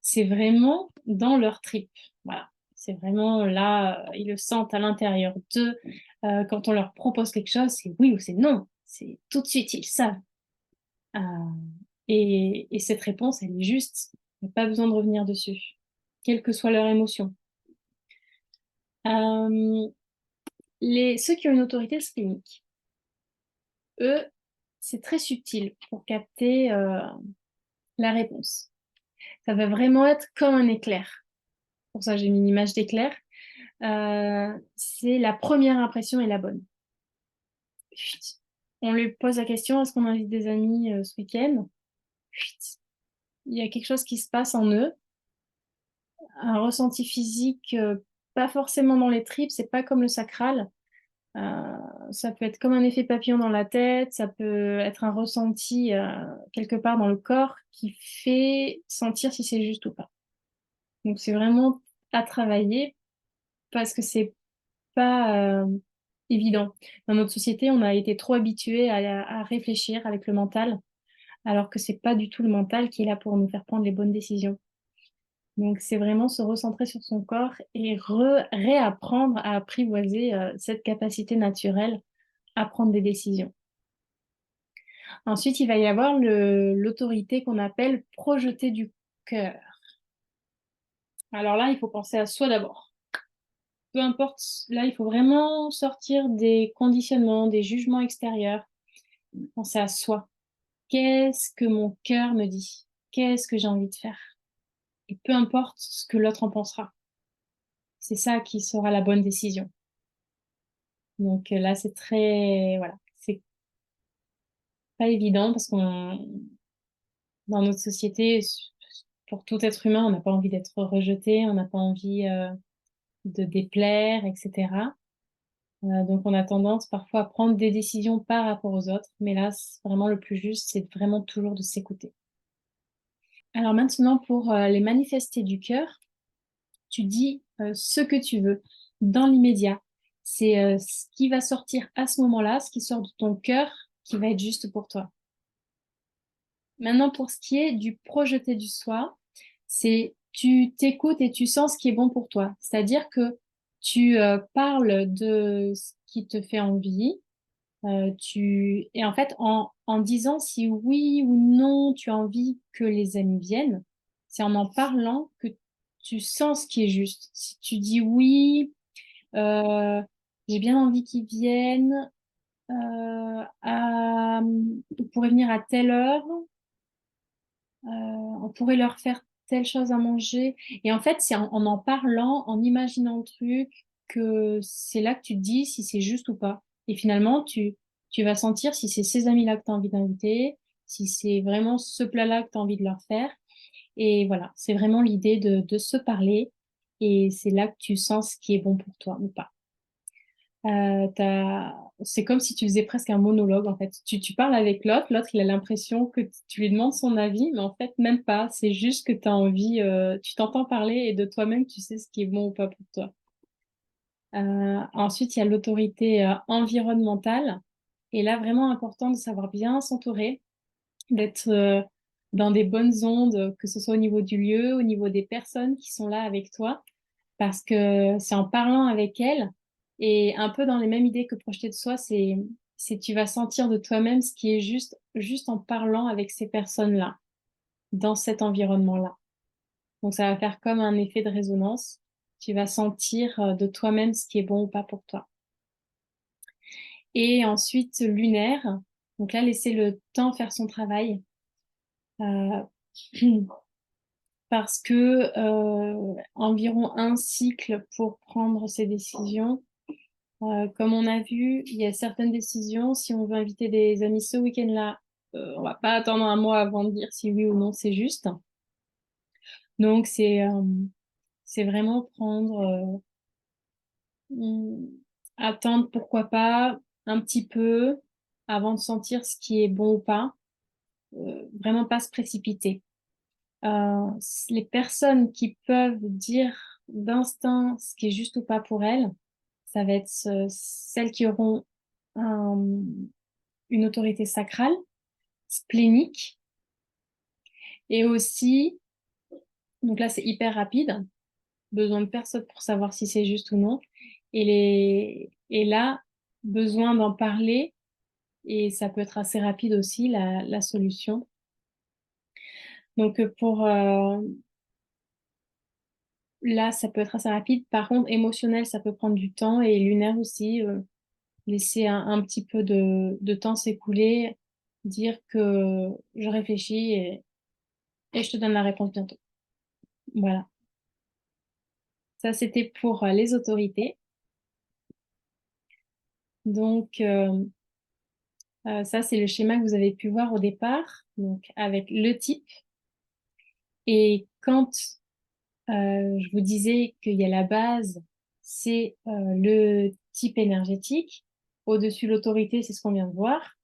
A: c'est vraiment dans leur trip. Voilà. C'est vraiment là, ils le sentent à l'intérieur d'eux. Quand on leur propose quelque chose, c'est oui ou c'est non. C'est tout de suite, ils savent. Euh, et cette réponse, elle est juste. Il n'y a pas besoin de revenir dessus, quelle que soit leur émotion. Euh, ceux qui ont une autorité splénique, eux, c'est très subtil pour capter la réponse. Ça va vraiment être comme un éclair. Pour ça, j'ai mis une image d'éclair. C'est la première impression est la bonne. Chut. On lui pose la question, est-ce qu'on invite des amis ce week-end? Chut. Il y a quelque chose qui se passe en eux, un ressenti physique, pas forcément dans les tripes, c'est pas comme le sacral, Ça peut être comme un effet papillon dans la tête, ça peut être un ressenti quelque part dans le corps qui fait sentir si c'est juste ou pas. Donc c'est vraiment à travailler parce que c'est pas évident. Dans notre société, on a été trop habitué à réfléchir avec le mental, alors que c'est pas du tout le mental qui est là pour nous faire prendre les bonnes décisions. Donc c'est vraiment se recentrer sur son corps et réapprendre à apprivoiser cette capacité naturelle à prendre des décisions. Ensuite, il va y avoir l'autorité qu'on appelle projetée du cœur. Alors là, il faut penser à soi d'abord. Peu importe, là, il faut vraiment sortir des conditionnements, des jugements extérieurs. Penser à soi. Qu'est-ce que mon cœur me dit? Qu'est-ce que j'ai envie de faire? Et peu importe ce que l'autre en pensera. C'est ça qui sera la bonne décision. Donc là, c'est très, voilà, c'est pas évident parce qu'on, dans notre société, pour tout être humain, on n'a pas envie d'être rejeté, on n'a pas envie de déplaire, etc. Donc on a tendance parfois à prendre des décisions par rapport aux autres, mais là, vraiment le plus juste, c'est vraiment toujours de s'écouter. Alors maintenant, pour les manifestés du cœur, tu dis ce que tu veux dans l'immédiat. C'est ce qui va sortir à ce moment-là, ce qui sort de ton cœur, qui va être juste pour toi. Maintenant, pour ce qui est du projeté du soi, c'est tu t'écoutes et tu sens ce qui est bon pour toi. C'est-à-dire que tu parles de ce qui te fait envie. Et en fait, en disant si oui ou non tu as envie que les amis viennent, c'est en parlant que tu sens ce qui est juste. Si tu dis oui, euh, j'ai bien envie qu'ils viennent, on pourrait venir à telle heure, on pourrait leur faire telle chose à manger. Et en fait, c'est en parlant, en imaginant le truc, que c'est là que tu te dis si c'est juste ou pas. Et finalement, tu vas sentir si c'est ces amis-là que tu as envie d'inviter, si c'est vraiment ce plat-là que tu as envie de leur faire. Et voilà, c'est vraiment l'idée de se parler. Et c'est là que tu sens ce qui est bon pour toi ou pas. C'est comme si tu faisais presque un monologue, en fait. Tu parles avec l'autre, l'autre, il a l'impression que tu lui demandes son avis, mais en fait, même pas. C'est juste que tu as envie, tu t'entends parler et de toi-même, tu sais ce qui est bon ou pas pour toi. Ensuite, il y a l'autorité environnementale. Et là, vraiment important de savoir bien s'entourer, d'être dans des bonnes ondes, que ce soit au niveau du lieu, au niveau des personnes qui sont là avec toi parce que c'est en parlant avec elle et un peu dans les mêmes idées que projeter de soi, c'est tu vas sentir de toi-même ce qui est juste en parlant avec ces personnes-là, dans cet environnement-là. Donc ça va faire comme un effet de résonance. Tu vas sentir de toi-même ce qui est bon ou pas pour toi. Et ensuite, lunaire. Donc là, laisser le temps faire son travail. Euh, parce que environ un cycle pour prendre ses décisions. Comme on a vu, il y a certaines décisions. Si on veut inviter des amis ce week-end-là, on va pas attendre un mois avant de dire si oui ou non c'est juste. Donc c'est vraiment prendre, attendre pourquoi pas un petit peu avant de sentir ce qui est bon ou pas. Vraiment pas se précipiter. Les personnes qui peuvent dire d'instinct ce qui est juste ou pas pour elles, ça va être celles qui auront un- une autorité sacrale, splénique, et aussi, donc là c'est hyper rapide, besoin de personne pour savoir si c'est juste ou non, et là, besoin d'en parler, et ça peut être assez rapide aussi, la solution. Donc là, ça peut être assez rapide. Par contre, émotionnel, ça peut prendre du temps, et lunaire aussi, laisser un petit peu de temps s'écouler, dire que je réfléchis et je te donne la réponse bientôt. Voilà. Ça, c'était pour les autorités. Donc, ça, c'est le schéma que vous avez pu voir au départ, donc avec le type. Et quand je vous disais qu'il y a la base, c'est le type énergétique. Au-dessus, l'autorité, c'est ce qu'on vient de voir.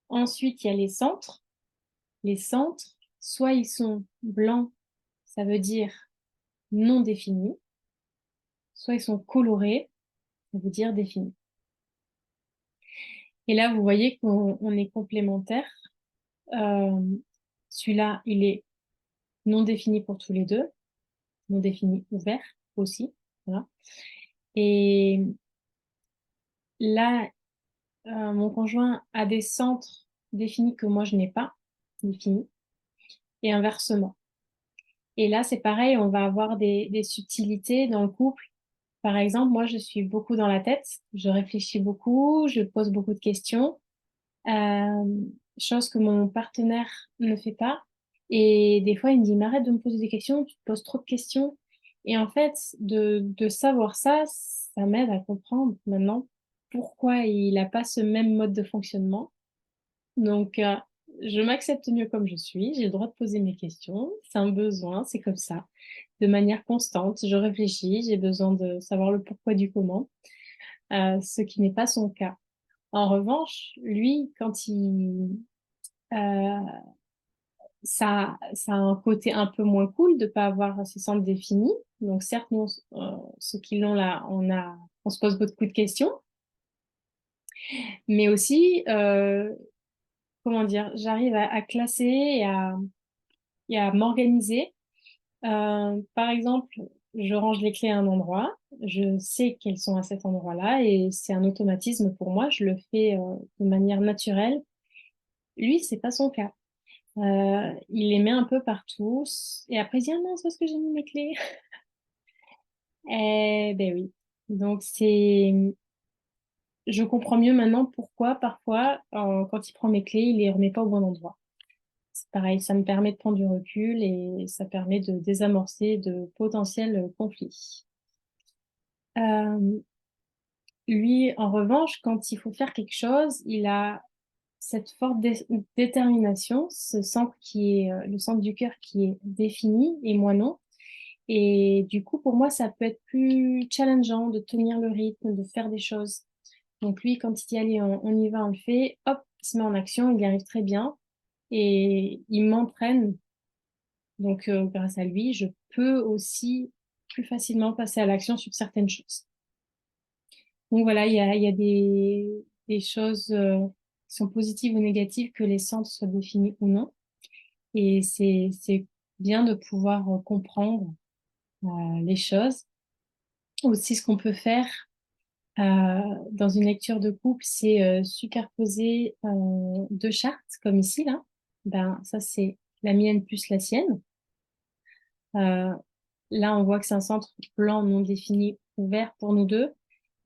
A: Ensuite, il y a les centres. Les centres, soit ils sont blancs, ça veut dire non définis, soit ils sont colorés, ça veut dire définis. Et là, vous voyez qu'on est complémentaires. Celui-là, il est non défini pour tous les deux, non défini ouvert aussi. Voilà. Et là, mon conjoint a des centres définis que moi, je n'ai pas définis, et inversement. Et là, c'est pareil, on va avoir des subtilités dans le couple. Par exemple, moi, je suis beaucoup dans la tête, je réfléchis beaucoup, je pose beaucoup de questions, euh, chose que mon partenaire ne fait pas. Et des fois, il me dit, mais arrête de me poser des questions, tu te poses trop de questions. Et en fait, de savoir ça, ça m'aide à comprendre maintenant pourquoi il n'a pas ce même mode de fonctionnement. Donc, je m'accepte mieux comme je suis, j'ai le droit de poser mes questions, c'est un besoin, c'est comme ça, de manière constante. Je réfléchis, j'ai besoin de savoir le pourquoi du comment, ce qui n'est pas son cas. En revanche, lui, quand euh, ça a un côté un peu moins cool de pas avoir ses centres définis. Donc certes, nous, ceux qui l'ont là, on se pose beaucoup de questions, mais aussi, comment dire, j'arrive à classer et à m'organiser. Par exemple, je range les clés à un endroit, je sais qu'elles sont à cet endroit-là et c'est un automatisme pour moi, je le fais de manière naturelle. Lui, c'est pas son cas. Il les met un peu partout et après il dit ah non, c'est parce que j'ai mis mes clés. Eh ben oui. Donc je comprends mieux maintenant pourquoi parfois quand il prend mes clés, il les remet pas au bon endroit. C'est pareil, ça me permet de prendre du recul et ça permet de désamorcer de potentiels conflits. Euh, Lui, en revanche, quand il faut faire quelque chose, il a cette forte détermination, ce centre qui est le centre du cœur qui est défini et moi non. Et du coup, pour moi, ça peut être plus challengeant de tenir le rythme, de faire des choses. Donc lui, quand il dit allez, on y va, on le fait, hop, il se met en action, il y arrive très bien et il m'entraîne. Donc grâce à lui, je peux aussi plus facilement passer à l'action sur certaines choses. Donc voilà, il y a des choses qui sont positives ou négatives, que les centres soient définis ou non. Et c'est bien de pouvoir comprendre les choses. Aussi, ce qu'on peut faire dans une lecture de couple, c'est superposer deux chartes, comme ici, là. Ben, ça, c'est la mienne plus la sienne. Euh, Là, on voit que c'est un centre blanc non défini ouvert pour nous deux.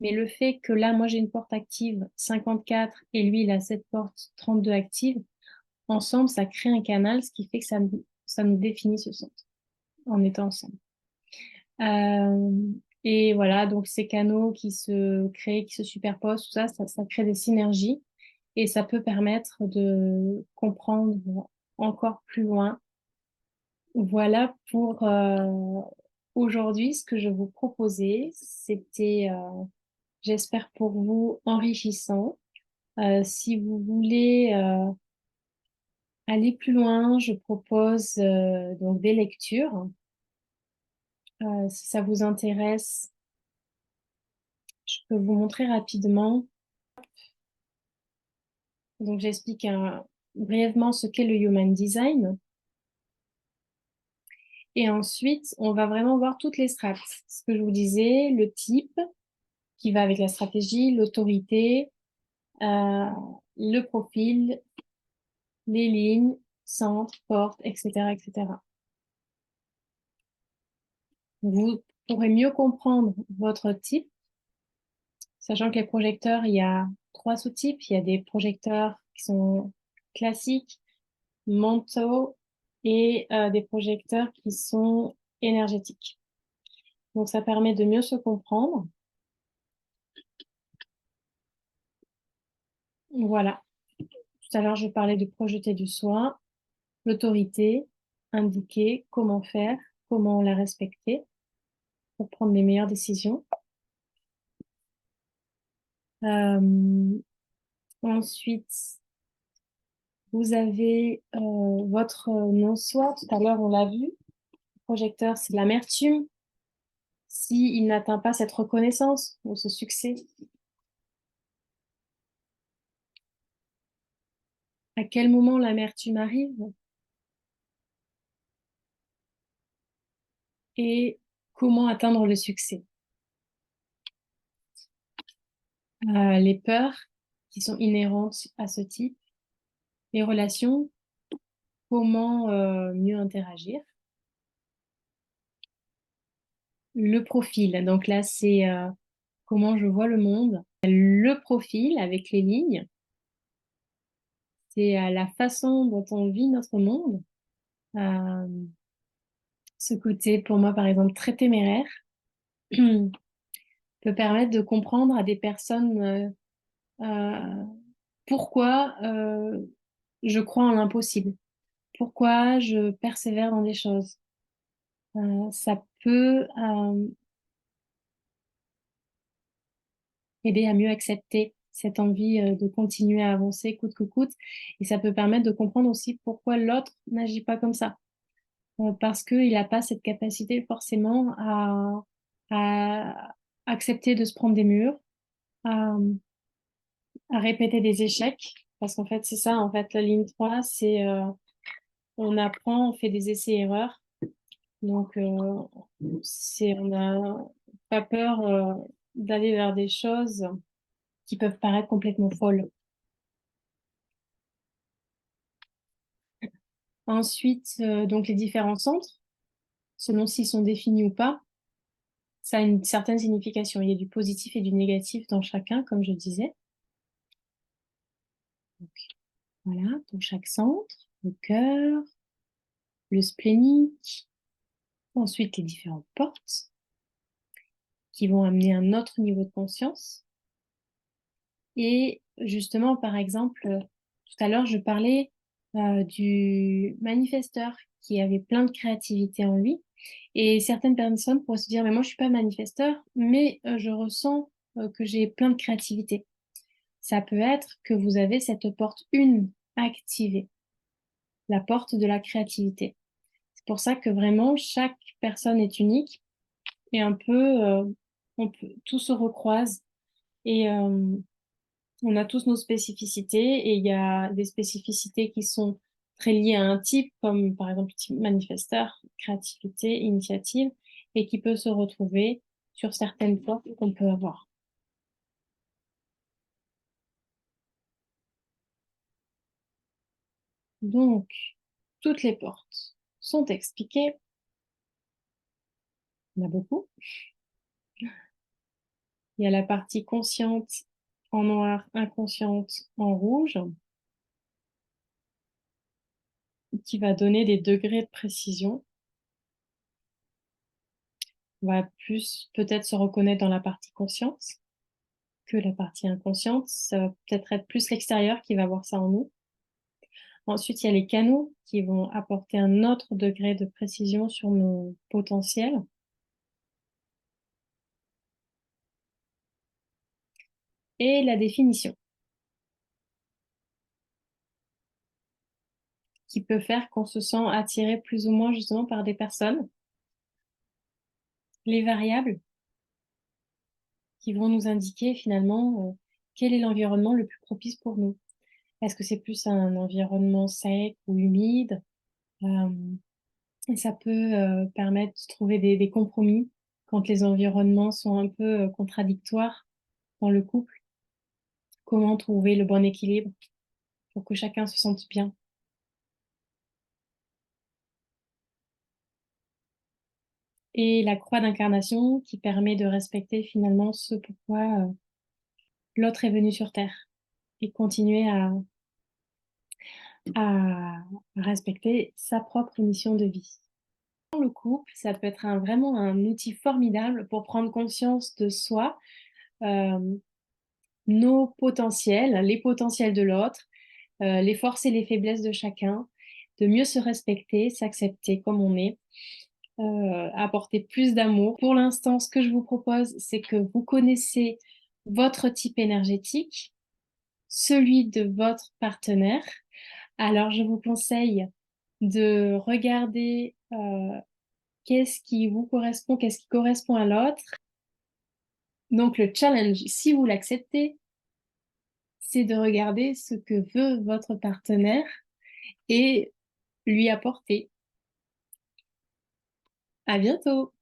A: Mais le fait que là, moi, j'ai une porte active 54 et lui, il a cette porte 32 active, ensemble, ça crée un canal, ce qui fait que ça nous définit ce centre en étant ensemble. Euh, et voilà, donc ces canaux qui se créent, qui se superposent, tout ça, ça crée des synergies et ça peut permettre de comprendre encore plus loin. Voilà pour aujourd'hui ce que je vous proposais. C'était, j'espère pour vous, enrichissant. Si vous voulez aller plus loin, je propose donc des lectures. Si ça vous intéresse, je peux vous montrer rapidement. Donc, j'explique brièvement ce qu'est le Human Design. Et ensuite, on va vraiment voir toutes les strates. Ce que je vous disais, le type qui va avec la stratégie, l'autorité, euh, le profil, les lignes, centre, porte, etc., etc. Vous pourrez mieux comprendre votre type, sachant que les projecteurs, il y a trois sous-types. Il y a des projecteurs qui sont classiques, mentaux et des projecteurs qui sont énergétiques. Donc, ça permet de mieux se comprendre. Voilà. Tout à l'heure, je parlais de projeter du soin, l'autorité, indiquer comment faire, comment la respecter pour prendre les meilleures décisions. Ensuite, vous avez votre non-soi. Tout à l'heure, on l'a vu. Le projecteur, c'est de l'amertume. S'il n'atteint pas cette reconnaissance ou ce succès, à quel moment l'amertume arrive et comment atteindre le succès. Les peurs qui sont inhérentes à ce type, les relations, comment mieux interagir. Le profil, donc là c'est comment je vois le monde. Le profil avec les lignes, c'est la façon dont on vit notre monde. Euh, Ce côté, pour moi par exemple, très téméraire, peut permettre de comprendre à des personnes pourquoi je crois en l'impossible, pourquoi je persévère dans des choses. Ça peut aider à mieux accepter cette envie de continuer à avancer coûte que coûte. Et ça peut permettre de comprendre aussi pourquoi l'autre n'agit pas comme ça. Parce qu'il n'a pas cette capacité forcément à accepter de se prendre des murs, à, à répéter des échecs. Parce qu'en fait, c'est ça, en fait, la ligne 3 c'est on apprend, on fait des essais-erreurs. Donc, on n'a pas peur d'aller vers des choses qui peuvent paraître complètement folles. Ensuite, donc les différents centres, selon s'ils sont définis ou pas, ça a une certaine signification. Il y a du positif et du négatif dans chacun, comme je disais. Donc, voilà, dans chaque centre, le cœur, le splénique, ensuite les différentes portes qui vont amener un autre niveau de conscience. Et justement, par exemple, tout à l'heure, je parlais du manifesteur qui avait plein de créativité en lui. Et certaines personnes pourraient se dire, mais moi, je suis pas manifesteur, mais je ressens que j'ai plein de créativité. Ça peut être que vous avez cette porte 1 activée, la porte de la créativité. C'est pour ça que vraiment, chaque personne est unique et un peu, tout se recroise. Et on a tous nos spécificités et il y a des spécificités qui sont très liées à un type, comme par exemple type manifesteur, créativité, initiative, et qui peut se retrouver sur certaines portes qu'on peut avoir. Donc, toutes les portes sont expliquées. Il y en a beaucoup. Il y a la partie consciente en noir, inconsciente en rouge, qui va donner des degrés de précision. On va plus peut-être se reconnaître dans la partie consciente que la partie inconsciente. Ça va peut-être être plus l'extérieur qui va voir ça en nous. Ensuite, il y a les canaux qui vont apporter un autre degré de précision sur nos potentiels. Et la définition, qui peut faire qu'on se sent attiré plus ou moins justement par des personnes. Les variables qui vont nous indiquer finalement quel est l'environnement le plus propice pour nous. Est-ce que c'est plus un environnement sec ou humide? Et ça peut permettre de trouver des compromis quand les environnements sont un peu contradictoires dans le couple. Comment trouver le bon équilibre pour que chacun se sente bien. Et la croix d'incarnation qui permet de respecter finalement ce pourquoi l'autre est venu sur Terre et continuer à respecter sa propre mission de vie. Dans le couple, ça peut être vraiment un outil formidable pour prendre conscience de soi, euh, nos potentiels, les potentiels de l'autre, les forces et les faiblesses de chacun, de mieux se respecter, s'accepter comme on est, apporter plus d'amour. Pour l'instant, ce que je vous propose, c'est que vous connaissez votre type énergétique, celui de votre partenaire. Alors, je vous conseille de regarder qu'est-ce qui vous correspond, qu'est-ce qui correspond à l'autre. Donc, le challenge, si vous l'acceptez, c'est de regarder ce que veut votre partenaire et lui apporter. À bientôt!